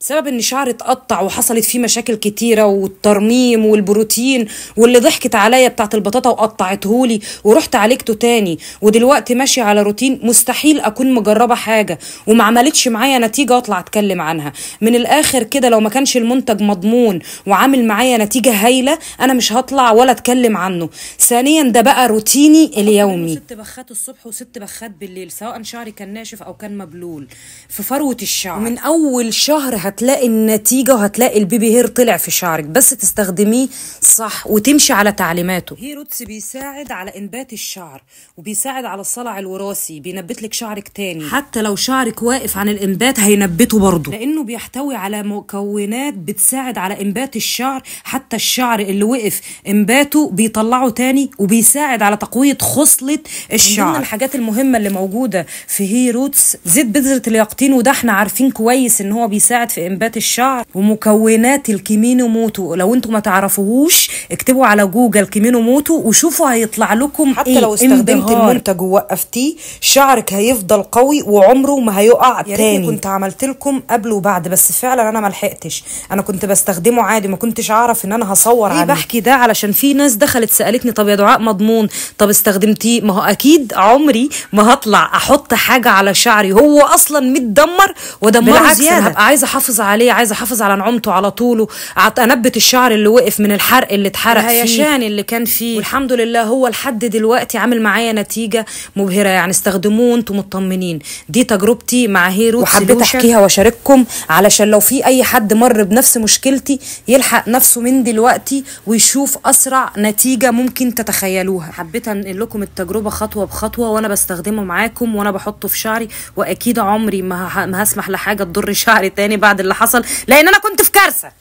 بسبب ان شعري اتقطع وحصلت فيه مشاكل كتيره والترميم والبروتين واللي ضحكت عليا بتاعت البطاطا وقطعتهولي ورحت عالجته تاني، ودلوقتي ماشي على روتين مستحيل اكون مجربه حاجه وما عملتش معايا نتيجه واطلع اتكلم عنها. من الاخر كده لو ما كانش المنتج مضمون وعامل معايا نتيجه هايله انا مش هطلع ولا اتكلم عنه. ثانيا ده بقى روتيني اليومي، 6 بخات الصبح و6 بخات بالليل، سواء شعري كان ناشف او كان مبلول في فروه الشعر. ومن اول شهر هتلاقي النتيجة وهتلاقي البيبي هير طلع في شعرك، بس تستخدميه صح وتمشي على تعليماته. هير روتس بيساعد على انبات الشعر وبيساعد على الصلع الوراثي، بينبت لك شعرك تاني حتى لو شعرك واقف عن الانبات هينبته برضه، لانه بيحتوي على مكونات بتساعد على انبات الشعر. حتى الشعر اللي وقف انباته بيطلعه تاني، وبيساعد على تقوية خصلة الشعر. من ضمن الحاجات المهمة اللي موجودة في هير روتس زيت بذرة اليقطين، وده احنا عارفين كويس ان هو بيساعد في انبات الشعر. ومكونات الكيمينو موتو، لو انتم ما تعرفوهوش اكتبوا على جوجل كيمينو موتو وشوفوا هيطلع لكم حتى لو استخدمت المنتج ووقفتيه شعرك هيفضل قوي وعمره ما هيقع تاني. كنت عملت لكم قبل وبعد، بس فعلا انا ما لحقتش، انا كنت بستخدمه عادي، ما كنتش اعرف ان انا هصور عنه. بحكي ده علشان في ناس دخلت سالتني طب يا دعاء مضمون، طب استخدمتيه؟ ما هو اكيد عمري ما هطلع احط حاجه على شعري هو اصلا متدمر ودمره زياده. انا هبقى عايزه احافظ عليه، عايزه احافظ على نعومته على طوله، انبت الشعر اللي وقف من الحرق اللي اتحرق فيه، الهيشان اللي كان فيه. والحمد لله هو لحد دلوقتي عامل معايا نتيجه مبهره، يعني استخدموه وانتم مطمنين. دي تجربتي مع هير روتس، وحبيت احكيها واشارككم علشان لو في اي حد مر بنفس مشكلتي يلحق نفسه من دلوقتي ويشوف اسرع نتيجه ممكن تتخيلوها. حبيت انقل لكم التجربه خطوه بخطوه وانا بستخدمه معاكم وانا بحطه في شعري، واكيد عمري ما هسمح لحاجه تضر شعري تاني بعد اللي حصل، لان انا كنت في كارثه.